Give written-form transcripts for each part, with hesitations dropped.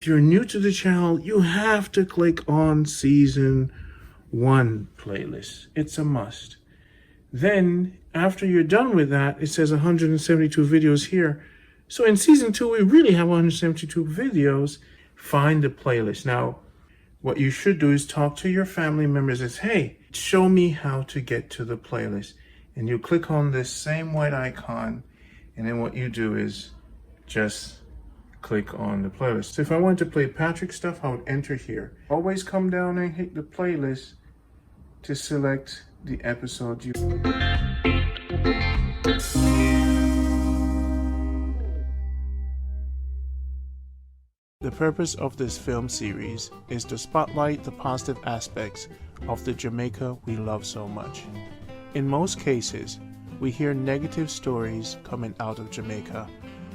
If you're new to the channel, you have to click on Season 1 playlist. It's a must. Then, after you're done with that, it says 172 videos here. So in Season 2, we really have 172 videos. Find the playlist. Now, what you should do is talk to your family members and say, hey, show me how to get to the playlist. And you click on this same white icon, and then what you do is just click on the playlist. So if I wanted to play Patrick stuff, I would enter here. Always come down and hit the playlist to select the episode you... The purpose of this film series is to spotlight the positive aspects of the Jamaica we love so much. In most cases, we hear negative stories coming out of Jamaica,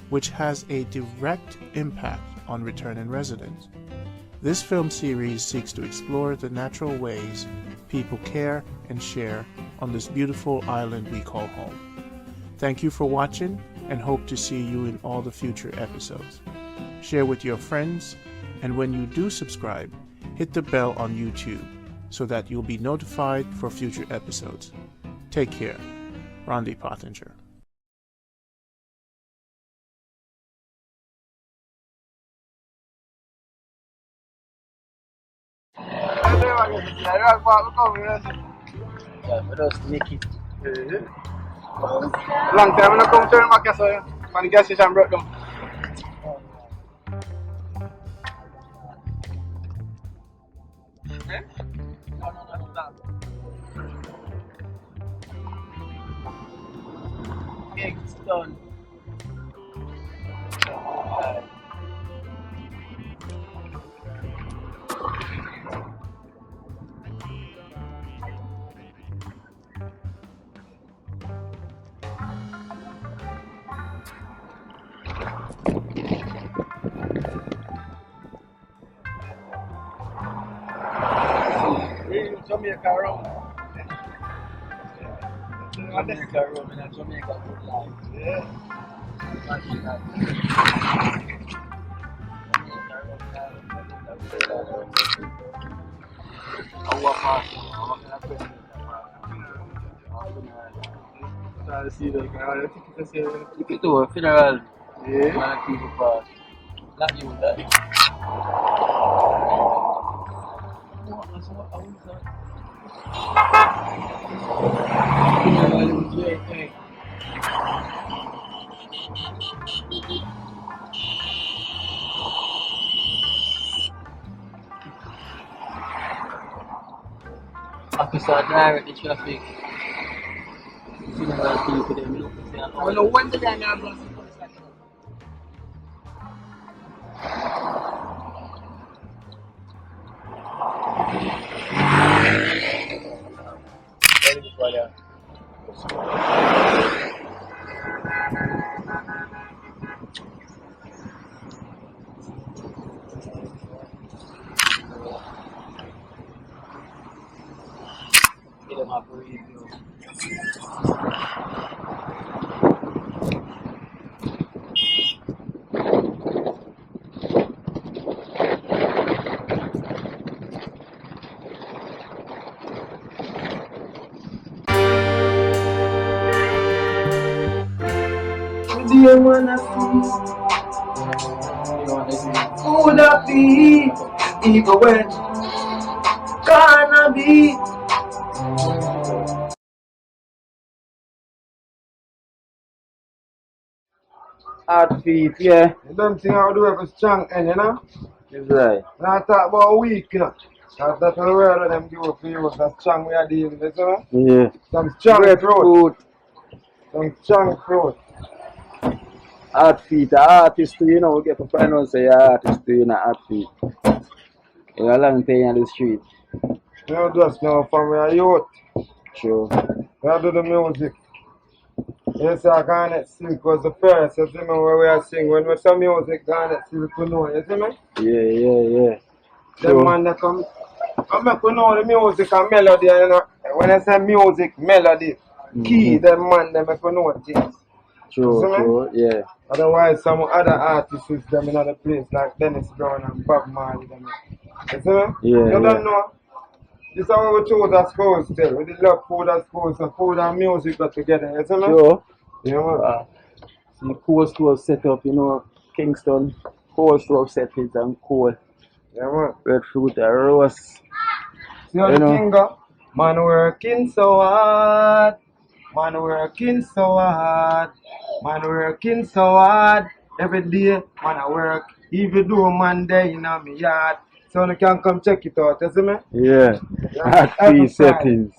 which has a direct impact on returning residents. This film series seeks to explore the natural ways people care and share on this beautiful island we call home. Thank you for watching and hope to see you in all the future episodes. Share with your friends, and when you do subscribe, hit the bell on YouTube so that you'll be notified for future episodes. Take care. Randy Pottinger. Long time I come turn back so when the gas station broke down. Kingston. Jamaica road. Jamaica road and Jamaica Good Life. Yeah. Itu funeral. Mana people pass. Not you that. Officer direct the traffic. Funeral people them look to say, oh no wonder they are not blessed. Get them up for you. Dear wanna see who that be, even when gonna be. Hard feet, yeah. You don't think I'll do it strong and you know? It's right. Now I talk about weak, you know. That's the word of them give up for you, that's strong we are dealing with, you know? Yeah. Some strong Breadfruit. Some strong fruit. Hard feet, artist too, you know, we get to find out say artist too, you know, hard feet. You know, a long time on the street. You know, just now from where youth. True. We do the music. Yes, I can't Silk was the first, you see me, where we are sing. When we say music, Garnet Silk we know, you see me? Yeah. Them man that come, I make we know the music and melody, you know. When I say music, melody, key, them man, they make we know things. True, yeah. Otherwise, some other artists is them in other place like Dennis Brown and Bob Marley. Them. You see me? Yeah, You don't know. This is how we chose our schools still. We did love food at schools, so food and music got together. You see me? Sure. Yeah, man. See, coal stove set up, Kingston, coal stove settings and coal, Yeah, man. breadfruit and roast. See how the thing go? Man working so hard. Man working so hard. Man working so hard. Every day, man I work. If you do Monday in my yard. So you can come check it out, you see me? Yeah, Yeah, at three every settings.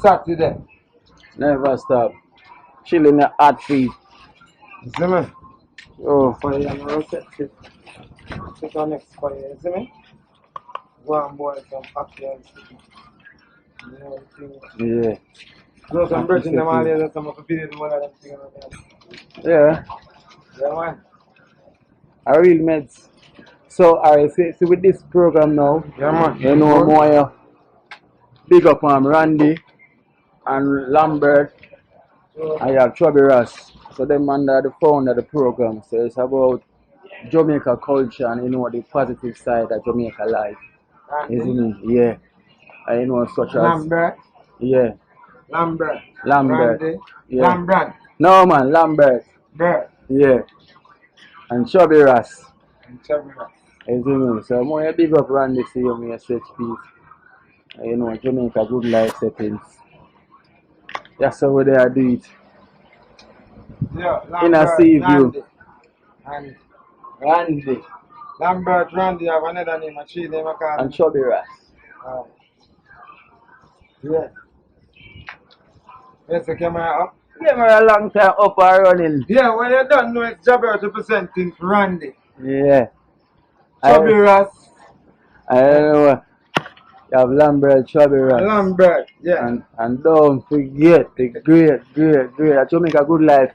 Saturday. Never stop. Chilling at feet. You see me? Oh, Fire and roast it. Check our next fire, you see me? Go and boil some coffee and stick. yeah. Throw some bread in them all here and some of the video the one of them things like that. Yeah, Yeah, man. a real meds. So, alright, see with this program now, Yeah, man. you know more big up on Randy and Lambert. I have Chubby Ross. So them under the founder of the program. So it's about Jamaica culture and the positive side of Jamaica life. Isn't it? Yeah. And such as Lambert. yeah. Lambert. Lambert. Yeah. Lambert. No man, Lambert. Bert. Yeah. And Chubby Ross. And Chubby Ross. Isn't it? So more big up Randy see me a such piece. Jamaica Good Life settings. That's how they are do it. Yeah, In a Lambert, Seaview. And Randy Lambert, Randy have another name, a three name I call and Chubby Ross. Yeah. Yes, the camera up. Give me a long time up and running. Yeah, when you don't know it's Jabber representing Randy. Yeah. Chubby Ross. I don't know. You have Lambert, Chubby Ross. Lambert, yeah. And don't forget the great Jamaica Good Life,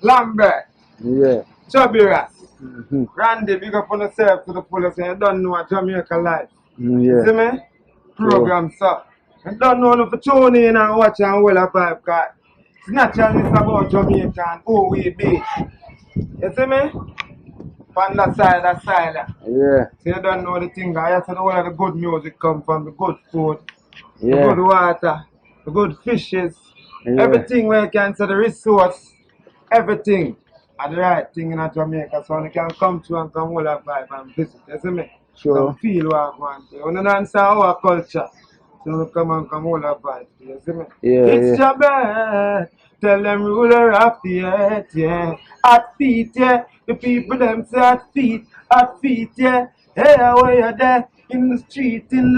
Lambert. Yeah. Chubby Ross. Mm-hmm. Randy, big up on yourself to the fullest and you don't know what Jamaica Life. Yeah. See me? Program, so. You don't know if you tune in and watch and well a vibe, because it's not just about Jamaica and who we be. You see me? On that side. Yeah. So you don't know the thing, I said all of the good music come from the good food, the Yeah. good water, the good fishes, Yeah. everything where you can say the resource, everything are the right thing in Jamaica. So you can come to and come all a vibe and visit, you see me? Sure. And feel what I want to. You don't understand our culture. So we come and come all a vibe, you see me? Yeah, It's your bed. Tell them ruler of the earth, yeah. At feet, yeah. The people them say at feet, yeah. Hey, where you there? In the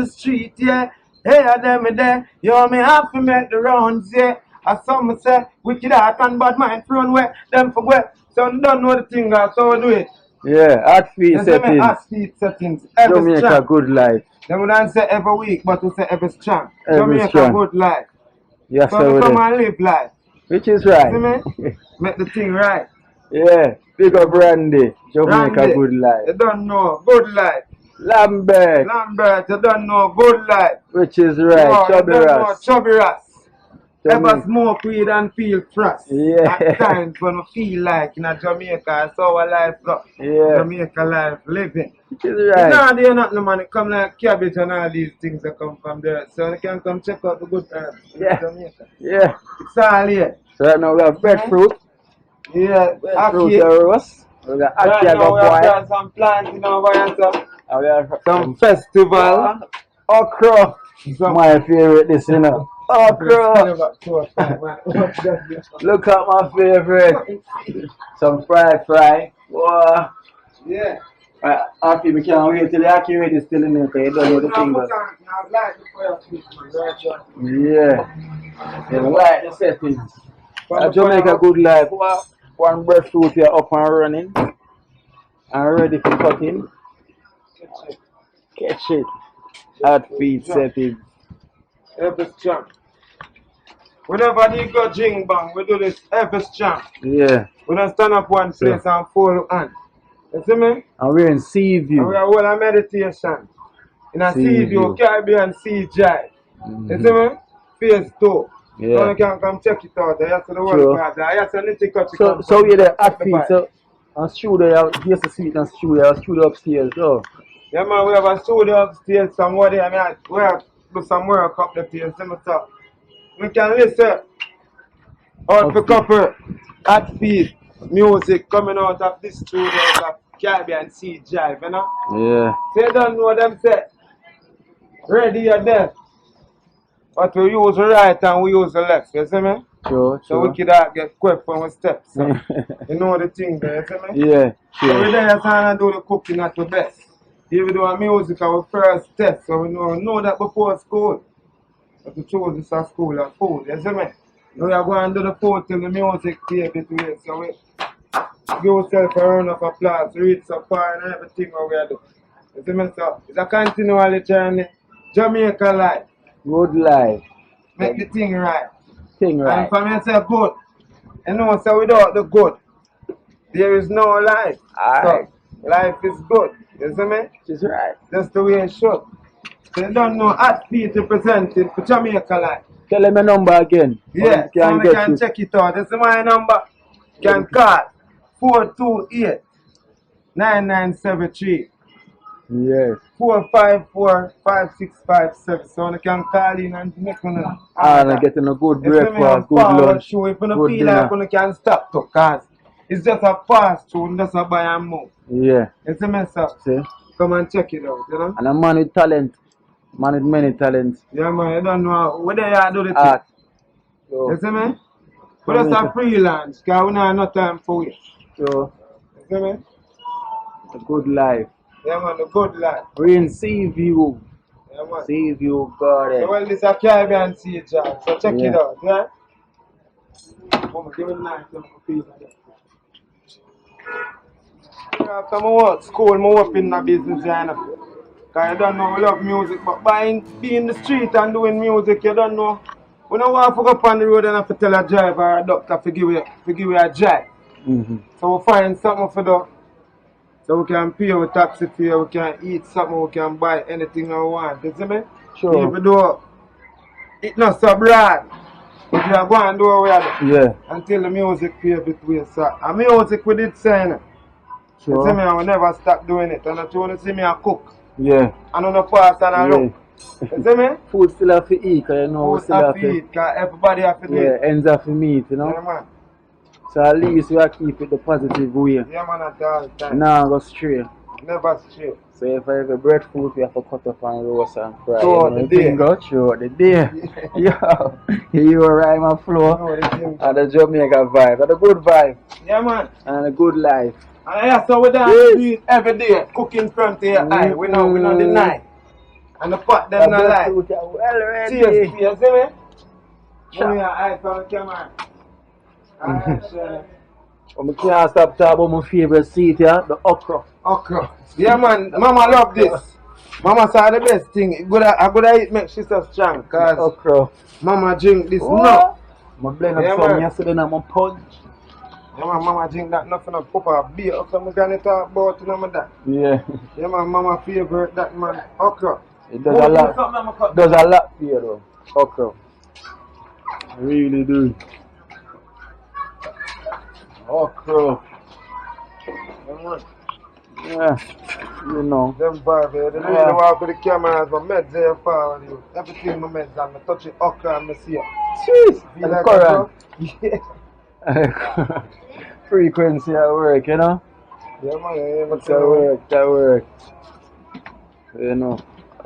street, yeah. Hey, them there. You me have to make the rounds, yeah. As some say, wicked heart and bad mind thrown where them forget. So you don't know the thing, so we do it. Yeah, at feet You see me? settings. At feet settings. Every Jamaica strong. Good Life. They wouldn't say every week, but we say every strong. Every Jamaica strong. Good Life. Yes, So we sir. come and live life. Which is See right. me? Make the thing right. Yeah. Big up Randy. Jamaica Randy, Good Life. you don't know. Good life. Lambert. Lambert, you don't know. Good life. Which is right. No, Chubby you don't know. Ross. Chubby Ross. Jamaica. Ever smoke weed and feel frost. Yeah. At times when we feel like in a Jamaica, it's our life go. Yeah. Jamaica life living. Which is It's right. not there nothing, man. It come like cabbage and all these things that come from there. So you can come check out the good herbs in Yeah. Jamaica. Yeah. It's all here. So right now we have breadfruit. Yeah, Breadfruit Aki. and roast. We got Right Aki and now we have boy. done some plants in our Vayanta. And we have Some festival. okra. Some My favorite this, Okra. Look at my favorite. Some fried fry. Wow. Yeah. Aki, we can't wait till the Aki ready still in there, because you don't know the thing. But yeah. You like the settings. Jamaica Good Life. One breadfruit here up and running. And ready for cutting. Catch it. At feet settings. Every strong. Whenever you go jing bang, we do this every strong. Yeah. We don't stand up one place and fold hand. You see me? And we're in And Seaview. we are all a meditation. In a Seaview. Seaview, Caribbean Sea Drive. You see me? Phase 2. Yeah. So you can come check it out. I see the True. world part. I see the cut. So you're the hot feet, so on studio, here's the suite and studio upstairs, so. Yeah, man, we have a studio upstairs somewhere there. I mean, we have to do some work up the place. So we can listen out for couple hot feet music coming out of this studio of Caribbean Sea Drive, you know? Yeah. So you don't know them say, ready or dead. But we use the right and we use the left, you see me? True. So we could get quick when we step. So you know the thing there, you see me? Yeah. So we there trying to do the cooking at the best. If we do a music our first test, so we know that before school. But we choose this as school and food, you see me? Now we are going to do the food till the music tape it away. So we give yourself a round of applause, read so far and everything what we are doing. You see me? So it's a continual journey. Jamaica life. Good life. Make the thing right. Thing right. And for me, I say good. You know, so without the good, there is no life. Alright. So, life is good. You see me? She's right. That's the way it should. So you don't know at feet represented for Jamaica life. Tell them a number again. Yeah, so you can check it out. This is my number. You can call 428-9973. Yes. 454-5657. So you can call in and make one. And getting a good breakfast, good lunch. Show. If you don't feel like you can stop to, cause it's just a fast food, just a buy and move. Yeah. It's a mess up. See? Come and check it out, you know? And a man with talent. Man with many talents. Yeah, man, you don't know whether you do the Art. thing. So, You see me? But that's a freelance, because we don't have no time for it. so You see me? a good life. Yeah, man, the good life. We're in Seaview. Yeah, man. Seaview Garden. So, well, this is a Caribbean Sea job, so check Yeah. it out, yeah? Give it a nice piece of that. After my work, school, I work in the business, you know. Because you don't know, we love music, but being in the street and doing music, you don't know. We don't want to go up on the road and have to tell a driver or a doctor to give you a drive. So we find something for do. So we can pay our taxi fare, we can eat something, we can buy anything we want. You see me? Sure. Even though it's not so broad, but we are going to do what we are doing. Yeah. Until the music pay a bit way. So, and music we did say, Sure. you see me, I will never stop doing it. And if you want to see me, I cook. Yeah. I don't know pass and I look. You see me? Food still have to eat, because you know we Food still have have to to eat, because everybody have to do yeah, it. ends have to meet, you know. Yeah, man. So at least we are keep it the positive way. Yeah, man, at all the time. Now go straight. Never straight. So if I have a breadfruit, we have to cut up and roast and fry. Throughout the day. Go throughout the day. Yo, you rhyme and flow. No, the thing. And the Jamaica vibe. And the good vibe. Yeah, man. And a good life. And yeah, so we don't do it every day. Cook in front of your eye. We don't deny. And the pot them not like. Breadfruit are well ready. Cheers, you see me? Show me your eyes from the camera. Alright, sure. I can't stop talking about my favorite seat here, the okra. Okra. Yeah, man. Mama love this. Mama saw the best thing. I gotta eat make she so strong. Cause Okra. mama drink this What? no. I blend up Yeah, some man. yesterday and I'm punch. Yeah, man. Mama drink that nothing of pop a beer. Okra, I'm gonna talk about that. Yeah. Yeah, man. Mama favorite that man. Okra. It does a lot. Does a lot for you though. Okra. Really do. Okra. Yeah. You know. Them vibe, the reason why I put the camera is my meds there forward you. Everything my meds and I touch it okra and I see it. Jeez. Feel And like current. Yeah. Frequency at work, you know? Yeah, man. Yeah, man. That work. You know.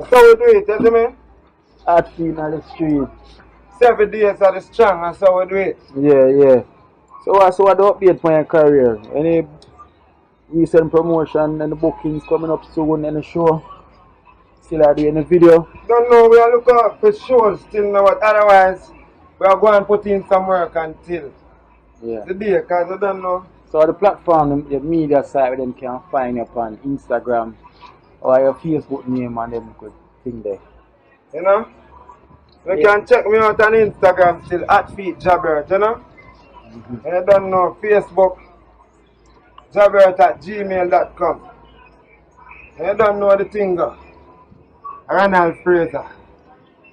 So we do it, you see me? Hot feet on the street. 7 days are the strong, that's how we do it. Yeah. So what the update for your career? Any recent promotion and the bookings coming up soon in the show? Still are doing the video? Don't know, we are looking out for shows still now, but otherwise we are going to put in some work until the day, because I don't know. So the platform, the media site where them can find you upon Instagram or your Facebook name and them good thing there. You know? You can check me out on Instagram still @feetjabert, you know? And you don't know, Facebook, jabert@gmail.com. And you don't know the thing, Ronald Fraser,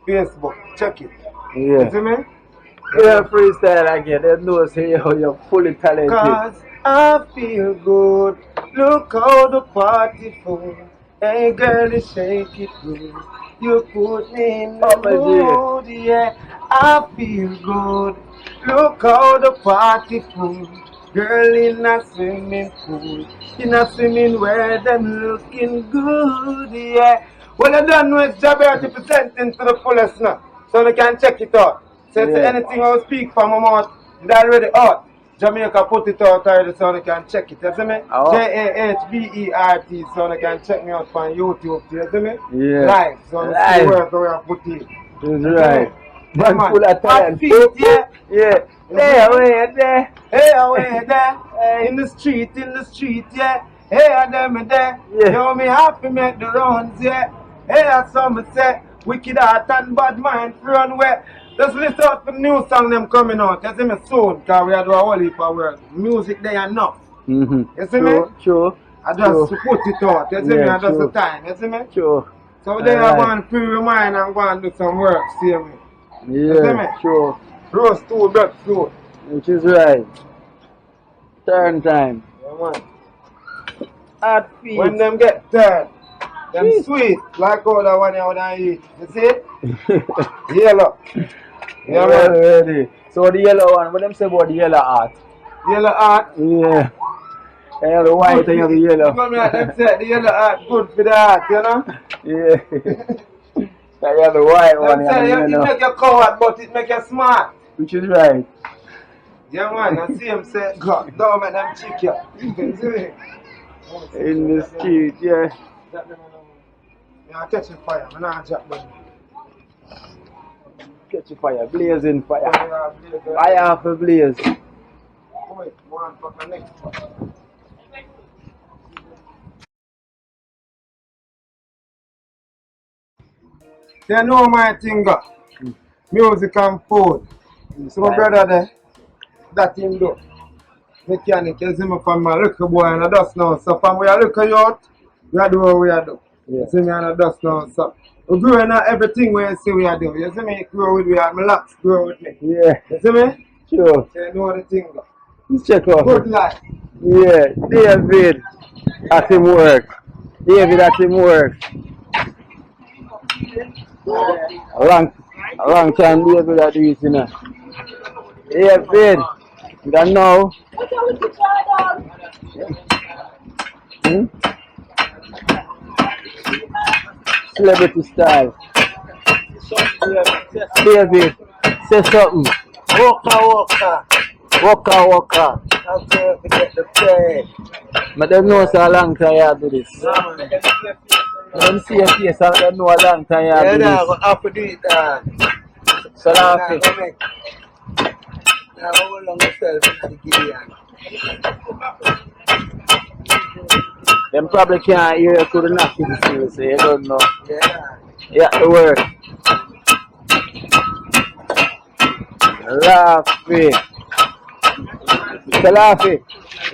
Facebook, check it. You Yeah. see me? Yeah, freestyle again. They know say you're fully talented. Cause I feel good. Look how the party full. Hey girl, you shake it good. You put me in the Oh my God. mood, yeah. I feel good. Look how the party full. Girl in a swimming pool. In a swimming where them looking good, yeah. Well, I don't know it's Jamaica presenting to the fullest now. So you can check it out. So it's Yeah. anything I will speak from my mouth, it's already out. Jamaica put it out already so you can check it, you see me? Oh. JAHBERT, so you can check me out on YouTube, you see me? Yeah. Live, so you see Live. the work we have put in. That's right. Yeah, Man full of Hot talent. feet, yeah. Yeah. There, away, there. Hey, away there, in the street, yeah. Hey, I them there. Yeah. Yo, me happy make the rounds, yeah. Hey, I saw me say, wicked heart and bad mind, run where. Just listen out for the new song them coming out. You see me soon, because we are doing a whole heap of work. Music there enough. Mm-hmm. You see me? Sure. I just put it out. You see me? I just the time. You see me? Sure. So there I go and free your mind and go and do some work, see me? You see me? Yeah, sure. Roast 2 breadfruit. Which is right. Turn time. Yeah, man. Hot feet. When them get turned, them sweet, like all that one you would eat. You see it? Yellow. Yeah, man. Ready. So the yellow one, what them say about the yellow heart? Yellow heart. Yeah. And you have the white and you have the yellow. Because them say the yellow heart good for the heart, you know? Yeah. And you have the white one. Them say it make you coward, but it make you smart. Which is right. Yeah, man. I see him say, God, don't make them cheek you. You see me? In the street, yeah. Yeah, catch a fire. I'm not jack them. Catch a fire, blazing fire. Fire. Fire for blaze. Wait, one for the next one. They know my thing, music and food. So my brother there, that him do. Mechanic, you see me from my little boy and I dust now. So from where I look out, we are do what we are do. Yeah. You see me and I dust now. So we growing out everything we see we are do. You see me grow with me and my locks grow with me. Yeah. You see me? Sure. So you know the thing. Let's check out. Good life. Yeah. David at him work. David at him work. A long time David at this, you know. David. You don't know. Celebrity style. David, say something. Walker. Waka. That's where we get the pay. But them know so a long time you do this. Them see your face and them know a long time you do Yeah, this. I have to do it. So laughing. Now, hold on myself in the Gideon. Them probably can't hear you through the knocking still, so you don't know. Yeah. Yeah, the word. Laughing. So laughing.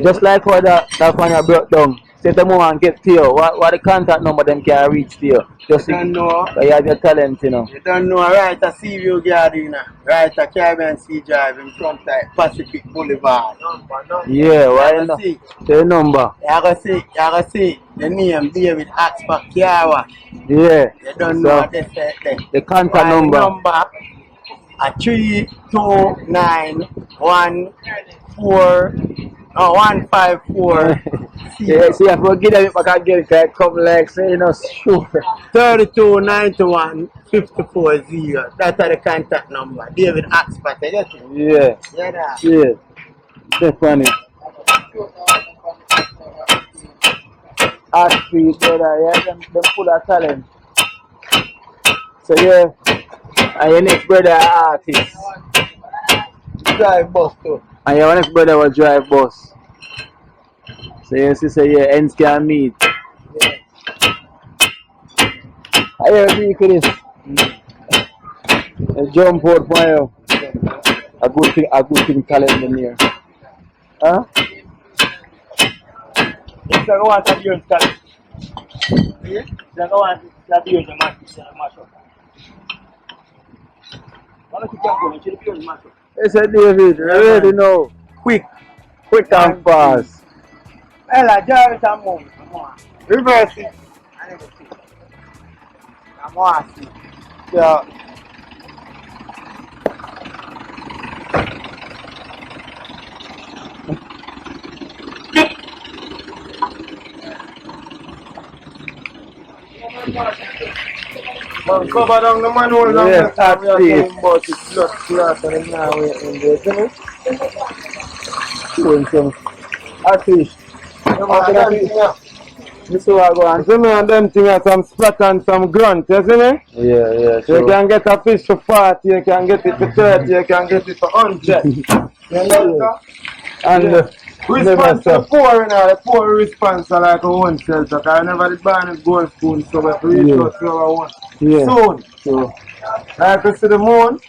Just like what that one you brought down. Say the moment get to you. What the contact number them can reach to you. Just You don't know. you have your talent, you know. You don't know, right at Seaview Garden, right at Caribbean Sea Drive in front of Pacific Boulevard. Yeah, why you know? See, Say the number. you gotta see the name David Axpa Kiawa. Yeah. You don't know what they say there. The contact number. Number at 154. Yeah, see, if we get them, I can get it, come like, say, you know, sure. 3291 540. That's the contact number. David Axpa, you get it? Yeah. Yeah. Yeah. That's funny. Art feed, brother, yeah, them full of talent. So, yeah, and your next brother artist. Drive bus too. And your next brother will drive bus. So, your sister, yeah, ends can meet. Yeah. I agree with this. A jump out for you. A good thing talent in here. Huh? It's like one that you're talent. Yeah? It's like one that you're the match up. One of you can go and chill the match up. Yes, sir, David. Ready now. Quick and fast. Ella, drive it and move. Come on. Reverse it. And everything. Come on, see. Yeah. Man, cover down the manhole now. Yes, that's we are it. talking about it. Blood clot and now we're in there, you know? Doing some fish. This is what I go on. You see me and them things are some splat and some grunt, you see me? Yeah, So you can get a fish for 40, you can get it for 30, you can get it for 100. You know? And response to the poor, you know, the poor response to like a one shelter, because I never did buy a gold spoon, so we have to reach out to our one. Soon. So, Like you see the moon,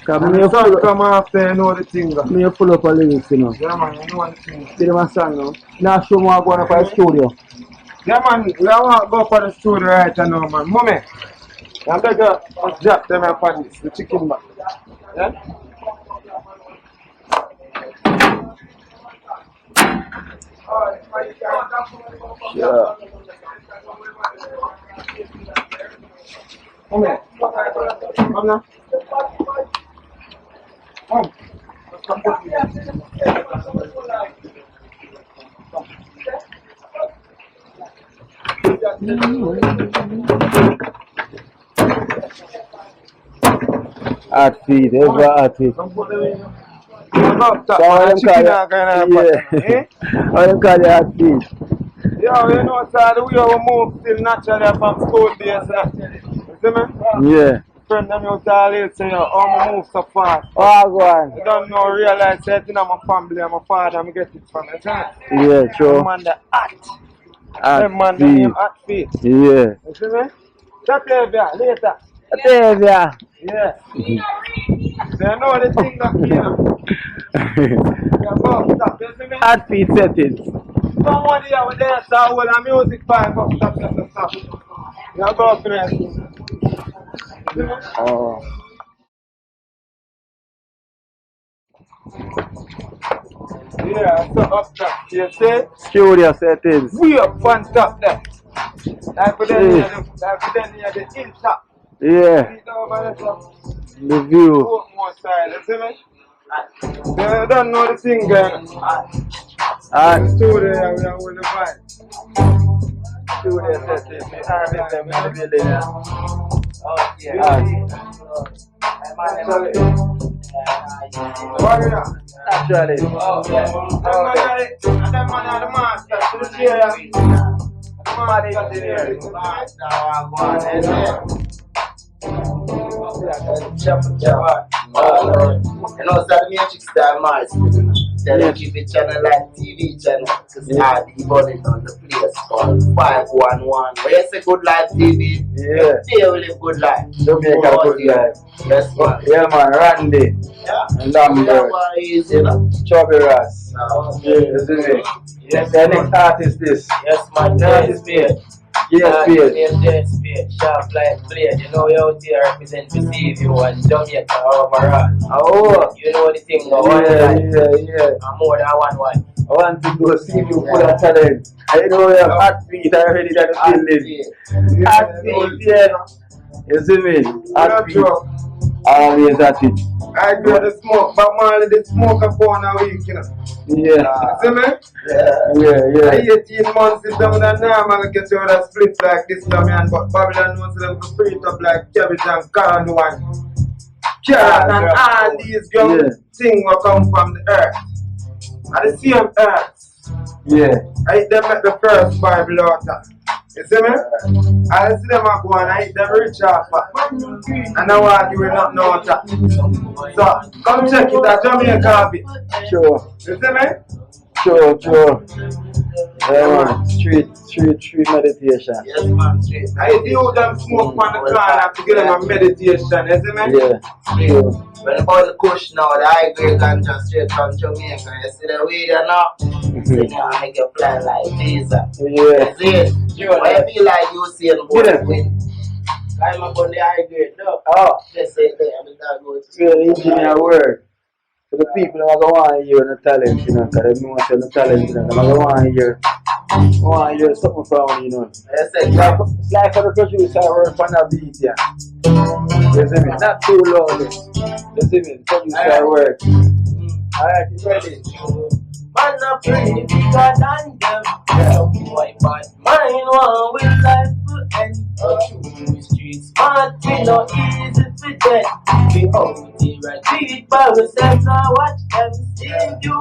come and the sun come after, you know the thing. me you pull up a lyrics, you know. Yeah man, you know the thing. See them a song now? Now show me going up a studio. Yeah man, we want to go for the studio right now man. Mommy, I'm going to drop them upon this, the chicken back. Yeah? Yeah. Come here. Come now. Come. Hot feet, ever hot feet. Come put them in. Chicken are kind of How you call it hot feet? yeah, you know, sir, the way we move still naturally from school days, you see me? Yeah. Friend them used to always say, oh, I move so fast. Oh, go on. You don't know, realize that, you know, my family and my father, I get it from it, huh? Yeah, true. Them man, the hot. Hot Them man, the feet. name hot feet. Yeah. You see me? That there, later. There, Yeah. So you know the thing that Kino. Yeah, go, stop, you see me? Hot feet settings. Somebody here with their soul and music fine, but stop. You go up there. Oh. Yeah, so up there. You see? Studio settings. We up on top there. Like we then near the hilltop. Yeah. See over there, so The view. go more side, you see me? You don't know the thing going Hot. studio here, we are with the vibe. Studio settings. We harvest them in the building. Oh, yeah. Naturally. Oh, yeah. And that man are the master to the chair. The master to You know, so the Matrix Star Mars, tell them keep it channel like TV channel, because they are debugging on the place called 511. Where you say Good Life TV? Yeah. They will live good life. Jamaica Good Life. Yes, man. Yeah, man. Randy. Yeah. And Lambert. That one is, you know. Chubby Ras. Yes, Yes, the next artist is. yes, man. Yes, man. Yes, Yes, sharp like blade. You know, you're out here represent the Seaview and Jamaica overall. Oh. You know the thing, one Yeah. and more than one wife. I want to go see you full of talent. I know you have hot feet already that you feeling. Hot feet, yeah. You see me? Hot feet. Always at it. I go to smoke, but Marley did smoke upon a week, you know. Yeah. See me? Yeah. 18 months is down and now I'm get you a split like this now, man. But Babylon wants them to free it up like cabbage and corn one. Carrot and all these young things will come from the earth. And the same earth. Yeah. I eat them at the first Bible water. You see me? I see them a go and I eat them rich off. And now I do not know that. So come check it at Jamaica a bit. Sure. You see me? Sure. Yeah, man. Street meditation. Yes, man. Straight. I do them smoke on the corner to get them a meditation. You see me? Yeah. Sure. When about the kush now, the high grade ganja straight from Jamaica. You see the way there now? See now, I make a plan like visa. Yeah. You see it? I feel like you see it win. I'm up on the high grade, no. Oh. Let's say there, I'm going to Yeah, engineer work. So the people are going to want to hear the talent, you know, because they know what's the talent, you know. They're going to want to hear something from you, you know. It's like for the producer work on a beat, yeah. You see me? Not too loud. You see me? The producer work. Alright, you ready? Man, I pray bigger than them. Boy, but mine one with life to end. Through the streets, smart, we no easy for them. We out here and beat by ourselves, now watch them see you.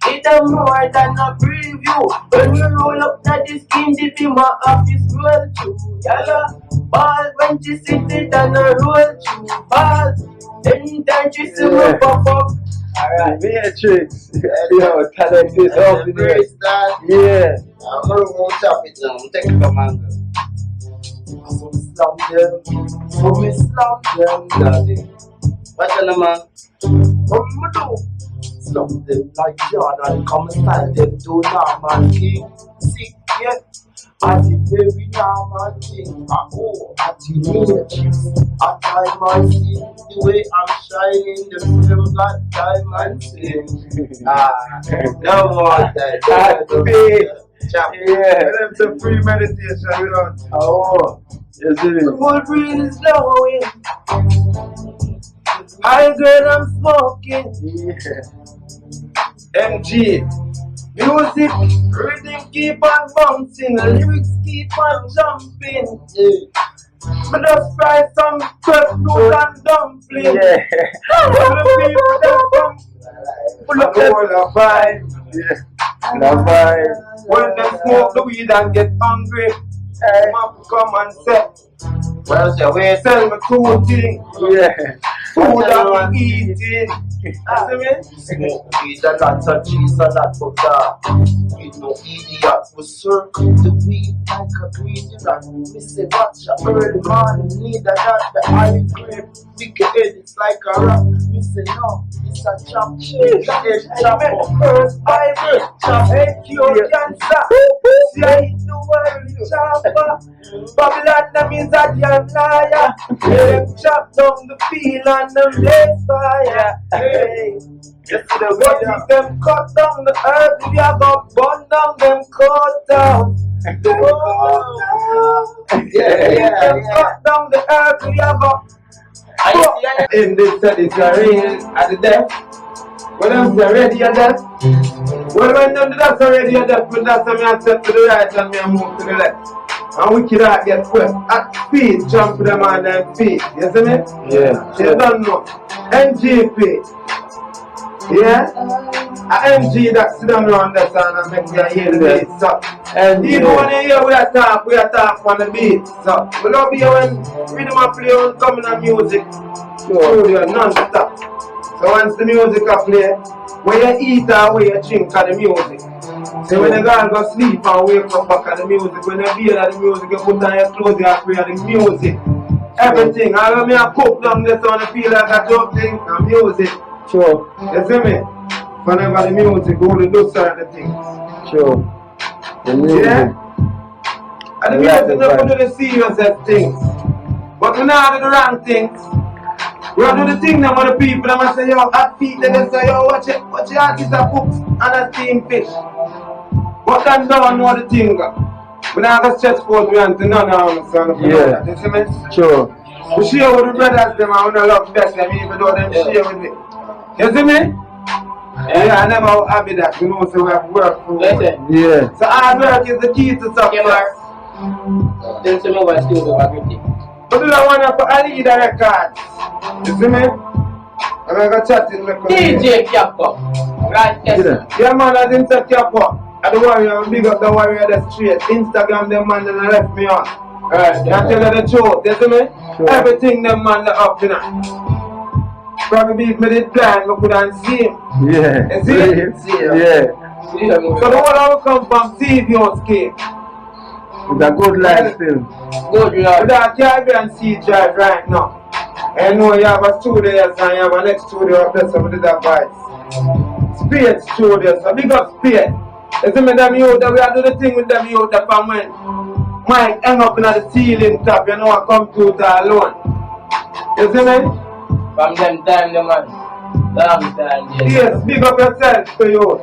It a more than a preview. When we roll up that this scheme, the beam my office roll through. Yalla, ball when she sit it and a roll through. Ball, anytime she see me pop up. Alright, Matrix. Yo, talent is up in there. Yeah. I'm gonna chop it down. Take it from angle. So me slam them, daddy. What's the man? What me do? Slam them like yard and come and style them to normal king. Sick, yeah. At the very normal thing. At the matrix. At time I see the way I'm shining, the film got diamond sing. No more that. Yeah, that's a free meditation, you know. Oh, you see me? The whole breeze is blowing. High grade I'm smoking. Yeah. MG. Music, rhythm keep on bouncing, lyrics keep on jumping. But just fry some breadfruit and dumpling. Yeah. The people that come full of the vibe. Yeah. The vibe. When they smoke the weed and get hungry, come and say, Where's your way? sell me 2 things. Yeah. Food I'm eating. You see me? Smoke weed, a lot of cheese, a lot of dark. We no idiot, we circle the weed like a greedy rat. We say, watch a early morning, need a that, the high grade. Big head, it's like a rock. We say, no, it's a chop. It's a head chop. First Bible, chop head cure cancer. See I hit the world chopper. Babylon them is a damn liar. They chop down the field and them blaze fire. Hey, you see the way if them cut down the earth, we are gonna burn down them courthouse. Cut down the earth, we are gonna. In this studies are real at the death. When them say ready at death. Well, when them do that already at death, but that's when I step to the right and me I move to the left. And we could not get swept at speed, jump to them on their feet. You see me? Yeah. You don't know. NGP. Yeah? A MG that sit down around that sound and make me hear the beat. So, even when you hear we talk on the beat. So, we love you when rhythm and play when coming on music. Studio non-stop. So once the music a play, when you eat or when you drink of the music. So when you go sleep and wake up back at the music, when you hear the music, you put on your clothes, you pray at the music. Everything. I when me a cook down there so I feel like a joke thing and music. Sure. You see me? Whenever the music go to do certain things. Sure. The music. Yeah? And the music not do the serious things. But we not do the wrong things. We do the thing now with the people and say, yo, at feet, they say, yo, watch your artist a cook and a steam fish. But then don't know the thing. We not going to stretch forth, we want to know now, son. Yeah. You see me? Sure. We share with the brothers, them, and we don't love best them, even though them share with me. You see me? Yeah, I never happy that, you know, so we have work for it. Yeah. So hard work is the key to success. Then to know what still do everything. But do that one for Ali the record. You see me? I'm going to chat in the DJ Kappa. Right, yes. Yeah, man, I didn't say Kappa. I the warrior, big up the warrior the street. Instagram, them man, and left me on. Right, I tell you the truth, you see me? Sure. Everything them man up, you know. Probably if me did plan, we could have seen him. Yeah. You see it? Yeah. So the whole of come from Seaview Garden. It's a good life film. Good With lord. that Caribbean Sea Drive right now. I know you have a studio and you have a next studio up there, so we did advice. Spade Studios, so big up Spade. You see me, them youth, we are do the thing with them youth from when Mike hang up in the ceiling top, you know, a computer alone. You see me? From them time, the man. Long time, Yes, big up yourself to you.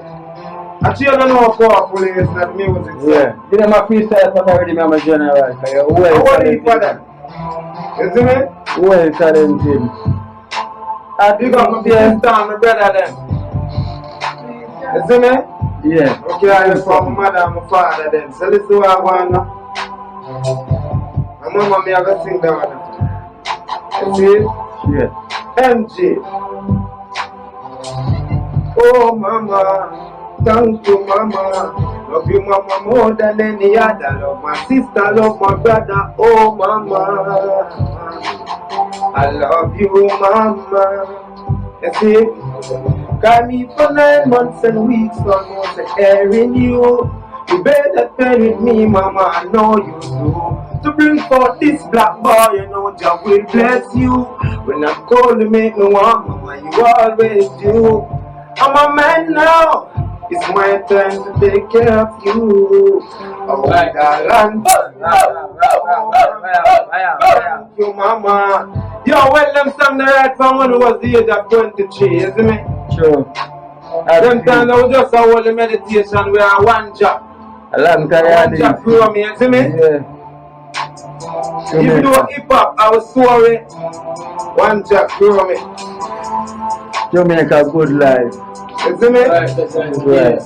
I don't know how powerful it is in the music. Yeah. Give them a freestyle song already, I'm a general. Well, what do you for them? You see me? Well talented. Big up my sister and my brother then. You see me? Yeah. Okay, I am from my mother and my father then. So this is what I want now. My mama me have to sing that one. You see? Yeah. MJ. Oh mama, thank you mama. Love you mama more than any other. Love my sister, love my brother. Oh mama, I love you mama. You see? Got me for 9 months and weeks, almost airing you. You better pay with me, mama, I know you do. To bring forth this black boy, you know Jah will bless you. When I'm cold, you make me warm, mama, you always do. I'm a man now, it's my time to take care of you. Oh, darling, thank you, mama. Yo, when them stand the right from when I was the age of 23, you see me? Sure. Them times I was just a holy meditation where I one job. A long time. One job grew me, you see me? Yeah. Even though hip hop, I was sorry. One job grew me. Jamaica Good Life. You see me? Right.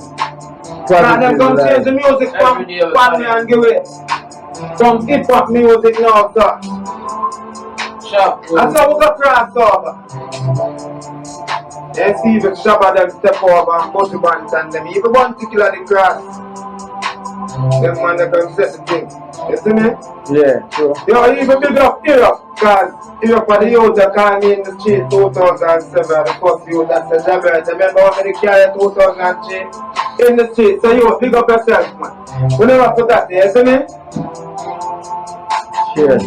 Now them come change the music from family and give it some hip hop music now, sir. That's how we got cross over. You see if Shabba them step over and put the bands and them even one to kill at the grass. Them man they can set the thing. You see me? Yeah, sure. Yo, even big up Europe, cause Europe for the youth that call me in the street 2007, the first youth that said Jamaica. Remember when they carry 2003 in the street? So you big up yourself, man. We never put that there, you see me? Sure.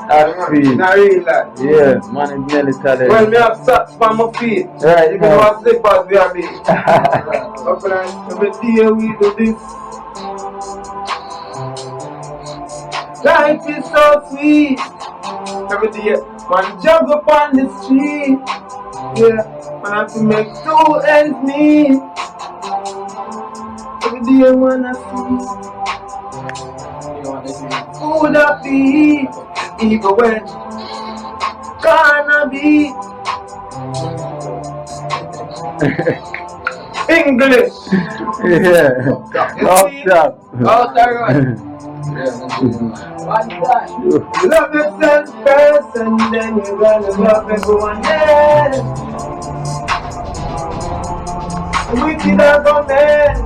That's free. Not real life. Yeah, man is nearly talented. Well, me have socks for my feet. Right. Even though I slippers we have it. Every day we do this. Life is so sweet. Every day, man jog up on the street. Yeah, man have to make 2 ends meet. Every day, man I see food I feed, even when gonna be English. Yeah. Off top. Love yourself first and then you're gonna love everyone else. Wicked as a man.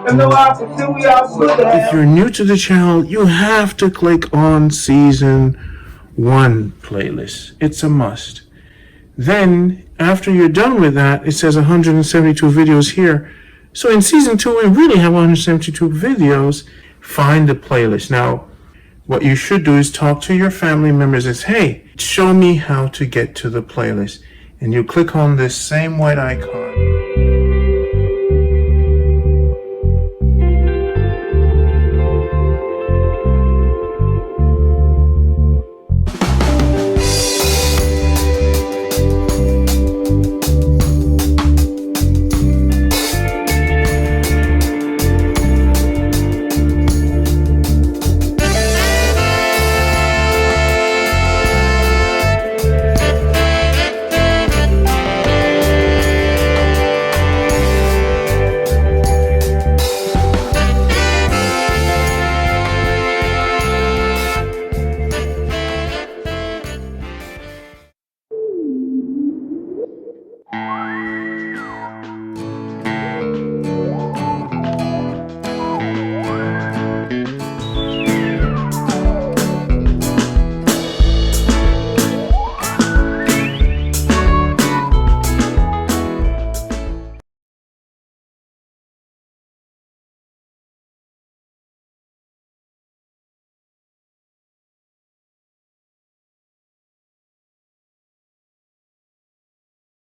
If you're new to the channel, you have to click on Season 1 playlist. It's a must. Then, after you're done with that, it says 172 videos here. So in Season 2, we really have 172 videos. Find the playlist. Now, what you should do is talk to your family members and say, hey, show me how to get to the playlist. And you click on this same white icon.